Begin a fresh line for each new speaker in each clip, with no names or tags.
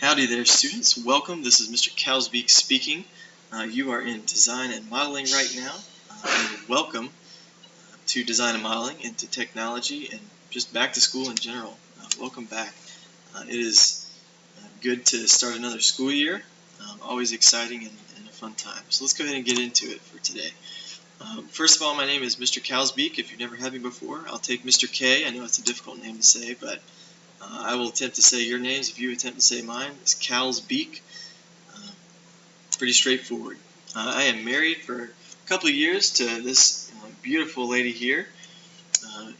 Howdy there, students. Welcome. This is Mr. Cowsbeak speaking. You are in Design and Modeling right now. And welcome to Design and Modeling, into technology, and just back to school in general. Welcome back. It is good to start another school year. Always exciting and a fun time. So let's go ahead and get into it for today. First of all, my name is Mr. Cowsbeak. If you've never had me before, I'll take Mr. K. I know it's a difficult name to say, but I will attempt to say your names if you attempt to say mine. It's Cowsbeak. Pretty straightforward. I am married for a couple of years to this beautiful lady here,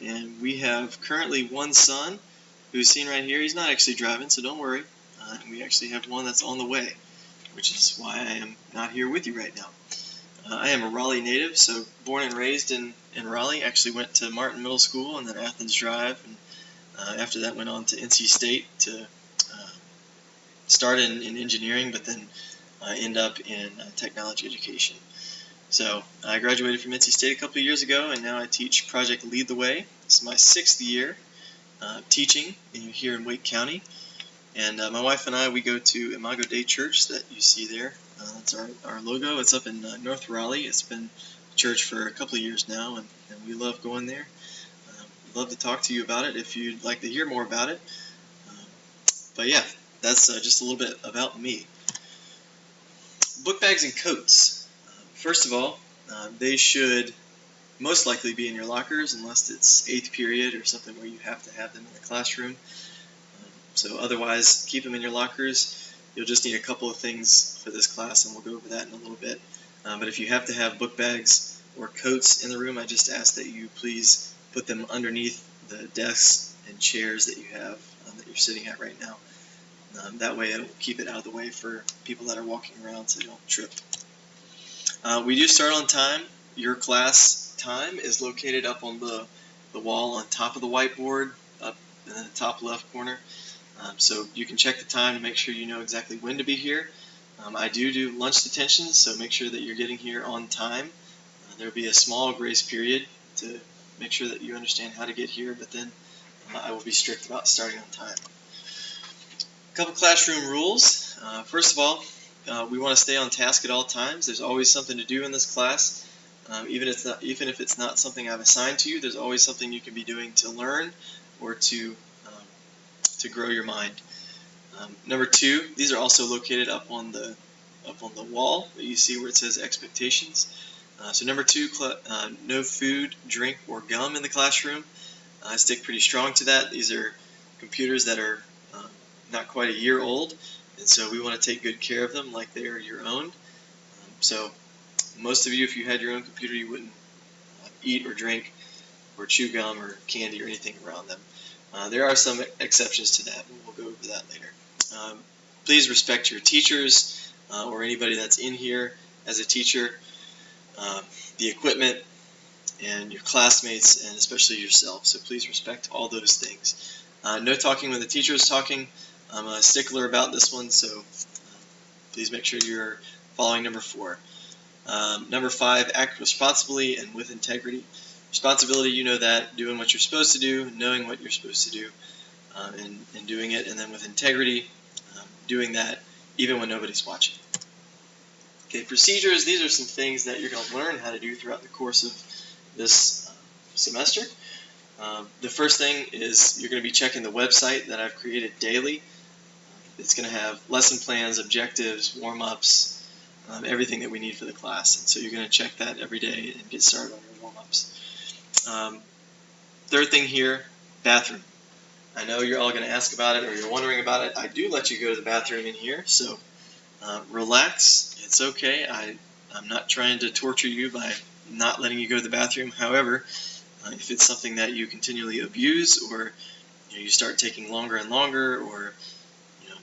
and we have currently one son who's seen right here. He's not actually driving, so don't worry. And we actually have one that's on the way, which is why I am not here with you right now. I am a Raleigh native, so born and raised in Raleigh. Actually went to Martin Middle School and then Athens Drive, and after that went on to NC State to start in engineering, but then end up in technology education. So I graduated from NC State a couple of years ago, and now I teach Project Lead the Way. This is my 6th year teaching here in Wake County. And my wife and I, we go to Imago Dei Church that you see there. That's our logo. It's up in North Raleigh. It's been a church for a couple of years now, and we love going there. I'd love to talk to you about it if you'd like to hear more about it. But yeah, that's just a little bit about me. Book bags and coats. First of all, they should most likely be in your lockers unless it's 8th period or something where you have to have them in the classroom. So otherwise, keep them in your lockers. You'll just need a couple of things for this class, and we'll go over that in a little bit. But if you have to have book bags or coats in the room, I just ask that you please put them underneath the desks and chairs that you have that you're sitting at right now. That way it'll keep it out of the way for people that are walking around so they don't trip. We do start on time. Your class time is located up on the wall on top of the whiteboard, up in the top left corner. So you can check the time to make sure you know exactly when to be here. I do lunch detentions, so make sure that you're getting here on time. There will be a small grace period to make sure that you understand how to get here, but then I will be strict about starting on time. A couple classroom rules. First of all, we want to stay on task at all times. There's always something to do in this class. Even if it's not something I've assigned to you, there's always something you can be doing to learn or to grow your mind. Number 2, these are also located up on the wall that you see where it says expectations. So number 2, no food, drink, or gum in the classroom. I stick pretty strong to that. These are computers that are not quite a year old, and so we want to take good care of them like they are your own. So most of you, if you had your own computer, you wouldn't eat or drink or chew gum or candy or anything around them. There are some exceptions to that, and we'll go over that later. Please respect your teachers or anybody that's in here as a teacher, the equipment, and your classmates, and especially yourself. So please respect all those things. No talking when the teacher is talking. I'm a stickler about this one, so please make sure you're following number 4. Number 5, act responsibly and with integrity. Responsibility, you know that, doing what you're supposed to do, knowing what you're supposed to do, and doing it, and then with integrity, doing that even when nobody's watching. Okay, procedures, these are some things that you're going to learn how to do throughout the course of this semester. The first thing is you're going to be checking the website that I've created daily. It's going to have lesson plans, objectives, warm-ups, everything that we need for the class. And so you're going to check that every day and get started on your warm-ups. Third thing here, bathroom. I know you're all going to ask about it or you're wondering about it. I do let you go to the bathroom in here, so relax. It's okay. I'm not trying to torture you by not letting you go to the bathroom. However, if it's something that you continually abuse, or you start taking longer and longer, or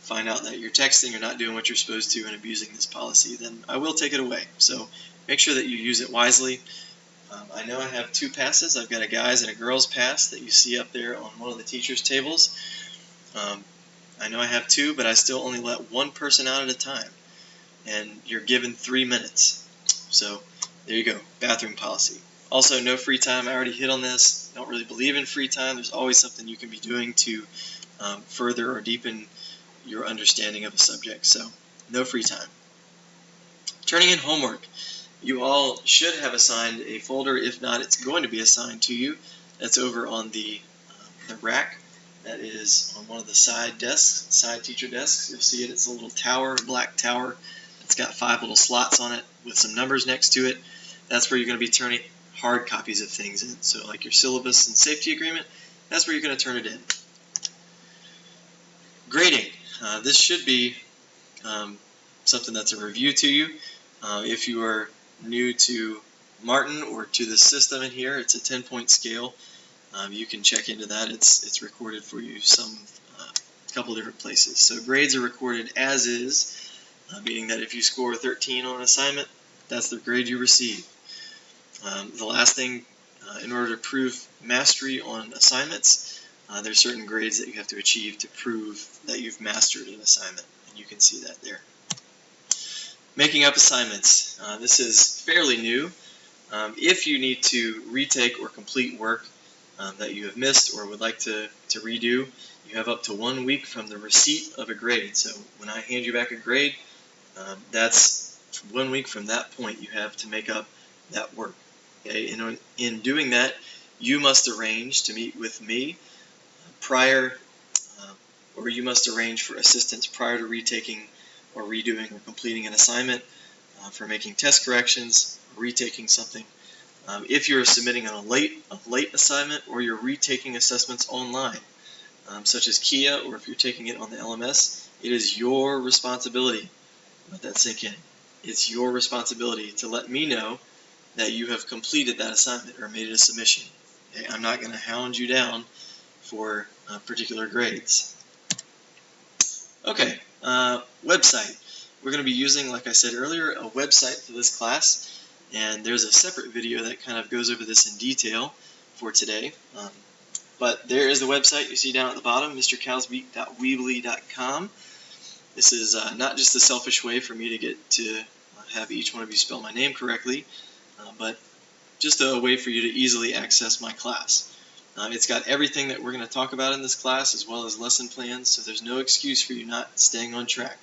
find out that you're texting or not doing what you're supposed to and abusing this policy, then I will take it away. So make sure that you use it wisely. I know I have 2 passes. I've got a guys and a girls pass that you see up there on one of the teachers' tables. I know I have 2, but I still only let 1 person out at a time. And you're given 3 minutes. So there you go, bathroom policy. Also, no free time. I already hit on this. I don't really believe in free time. There's always something you can be doing to further or deepen your understanding of a subject. So no free time. Turning in homework. You all should have assigned a folder. If not, it's going to be assigned to you. That's over on the rack. That is on one of the side desks, side teacher desks. You'll see it. It's a little tower, a black tower. It's got 5 little slots on it with some numbers next to it. That's where you're going to be turning hard copies of things in. So like your syllabus and safety agreement, that's where you're going to turn it in. Grading. This should be something that's a review to you. If you are new to Martin or to the system in here, it's a 10-point scale. You can check into that. It's recorded for you a couple different places. So grades are recorded as is, meaning that if you score 13 on an assignment, that's the grade you receive. The last thing, in order to prove mastery on assignments, there's certain grades that you have to achieve to prove that you've mastered an assignment, and you can see that there. Making up assignments. This is fairly new. If you need to retake or complete work that you have missed or would like to redo, you have up to 1 week from the receipt of a grade. So when I hand you back a grade, that's 1 week from that point you have to make up that work. Okay? In doing that, you must arrange to meet with me prior, or you must arrange for assistance prior to retaking or redoing or completing an assignment, for making test corrections, or retaking something. If you're submitting on a late assignment, or you're retaking assessments online, such as Kia, or if you're taking it on the LMS, it is your responsibility. Let that sink in. It's your responsibility to let me know that you have completed that assignment or made it a submission. Okay? I'm not going to hound you down for particular grades. Okay, website. We're going to be using, like I said earlier, a website for this class, and there's a separate video that kind of goes over this in detail for today. But there is the website you see down at the bottom, mrcalsbeek.weebly.com. This is not just a selfish way for me to get to have each one of you spell my name correctly, but just a way for you to easily access my class. It's got everything that we're going to talk about in this class, as well as lesson plans, so there's no excuse for you not staying on track.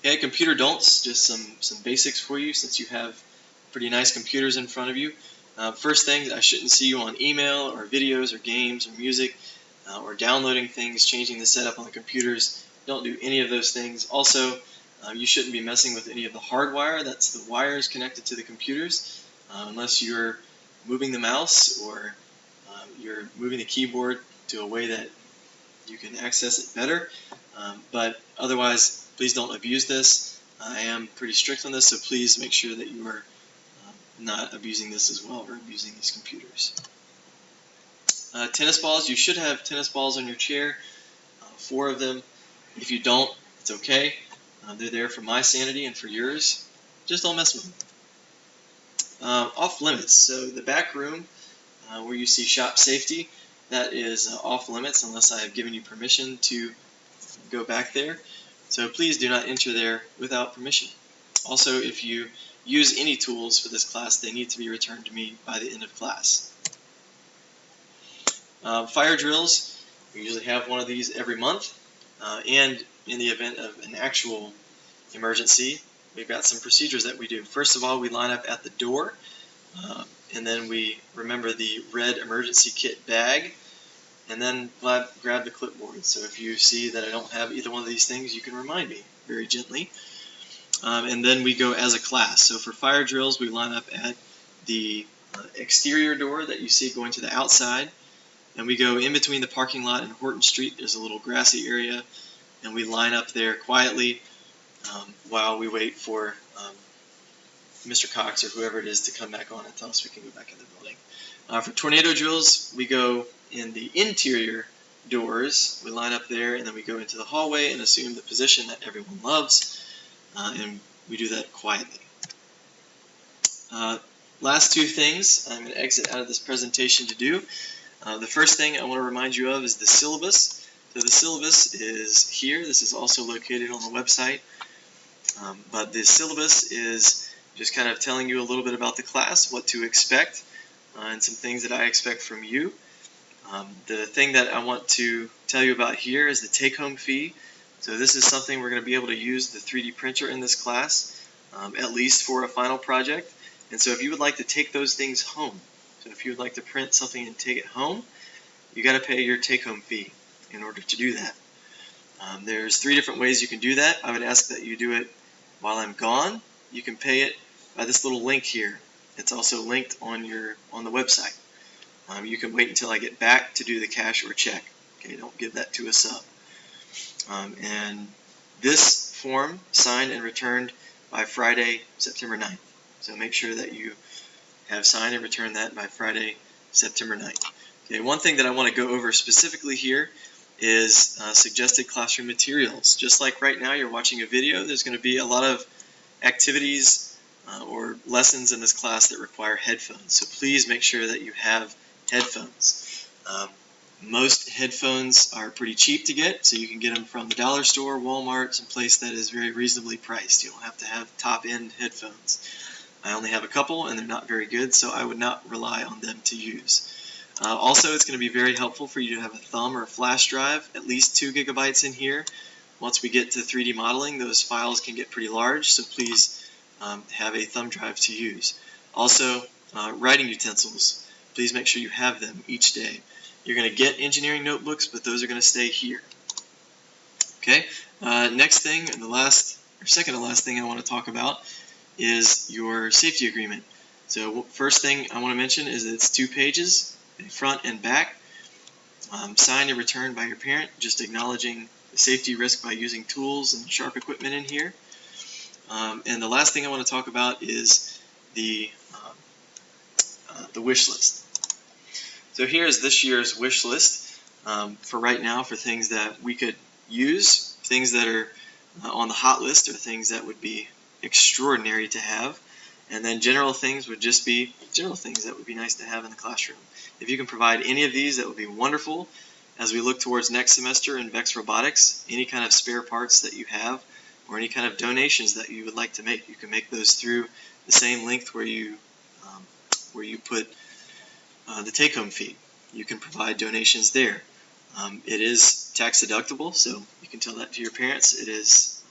Okay, computer don'ts, just some basics for you since you have pretty nice computers in front of you. First thing, I shouldn't see you on email or videos or games or music or downloading things, changing the setup on the computers. Don't do any of those things. Also, you shouldn't be messing with any of the hardwire. That's the wires connected to the computers, unless you're moving the mouse or you're moving the keyboard to a way that you can access it better. But otherwise, please don't abuse this. I am pretty strict on this, so please make sure that you are not abusing this as well, or abusing these computers. Tennis balls. You should have tennis balls on your chair, 4 of them. If you don't, it's okay. They're there for my sanity and for yours. Just don't mess with them. Off limits. So the back room where you see shop safety, that is off limits unless I have given you permission to go back there. So please do not enter there without permission. Also, if you use any tools for this class, they need to be returned to me by the end of class. Fire drills. We usually have one of these every month, and in the event of an actual emergency, we've got some procedures that we do. First of all, we line up at the door, and then we remember the red emergency kit bag, and then grab the clipboard. So if you see that I don't have either one of these things, you can remind me very gently. And then we go as a class. So for fire drills, we line up at the exterior door that you see going to the outside, and we go in between the parking lot and Horton Street. There's a little grassy area, and we line up there quietly while we wait for Mr. Cox or whoever it is to come back on and tell us we can go back in the building. For tornado drills, we go in the interior doors. We line up there, and then we go into the hallway and assume the position that everyone loves, and we do that quietly. Last 2 things I'm going to exit out of this presentation to do. The first thing I want to remind you of is the syllabus. So the syllabus is here. This is also located on the website. But the syllabus is just kind of telling you a little bit about the class, what to expect, and some things that I expect from you. The thing that I want to tell you about here is the take-home fee. So this is something we're going to be able to use the 3D printer in this class, at least for a final project. And so if you would like to take those things home, so if you would like to print something and take it home, you got to pay your take-home fee in order to do that. There's 3 different ways you can do that. I would ask that you do it while I'm gone. You can pay it by this little link here. It's also linked on the website. You can wait until I get back to do the cash or check. Okay, don't give that to a sub. And this form signed and returned by Friday, September 9th. So make sure that you have signed and returned that by Friday, September 9th. Okay, one thing that I want to go over specifically here is suggested classroom materials. Just like right now you're watching a video, there's going to be a lot of activities or lessons in this class that require headphones. So please make sure that you have headphones. Most headphones are pretty cheap to get, so you can get them from the dollar store, Walmart, some place that is very reasonably priced. You don't have to have top-end headphones. I only have a couple, and they're not very good, so I would not rely on them to use. Also, it's going to be very helpful for you to have a thumb or a flash drive, at least 2 gigabytes in here. Once we get to 3D modeling, those files can get pretty large, so please have a thumb drive to use. Also, writing utensils. Please make sure you have them each day. You're going to get engineering notebooks, but those are going to stay here. Okay. Next thing, and second to last thing I want to talk about is your safety agreement. So first thing I want to mention is that it's 2 pages, front and back, signed and returned by your parent, just acknowledging the safety risk by using tools and sharp equipment in here. And the last thing I want to talk about is the wish list. So here is this year's wish list for right now for things that we could use, things that are on the hot list, or things that would be extraordinary to have. And then general things would just be general things that would be nice to have in the classroom. If you can provide any of these, that would be wonderful. As we look towards next semester in VEX Robotics, any kind of spare parts that you have, or any kind of donations that you would like to make, you can make those through the same link where you put the take-home fee. You can provide donations there. It is tax deductible, so you can tell that to your parents. It is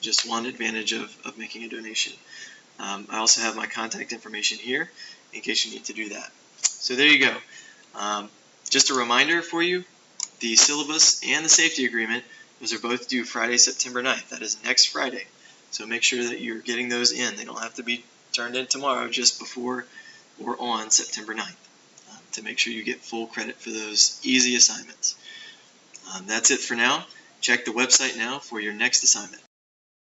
just one advantage of making a donation. I also have my contact information here in case you need to do that. So there you go. Just a reminder for you, the syllabus and the safety agreement, those are both due Friday, September 9th. That is next Friday. So make sure that you're getting those in. They don't have to be turned in tomorrow, just before or on September 9th, to make sure you get full credit for those easy assignments. That's it for now. Check the website now for your next assignment.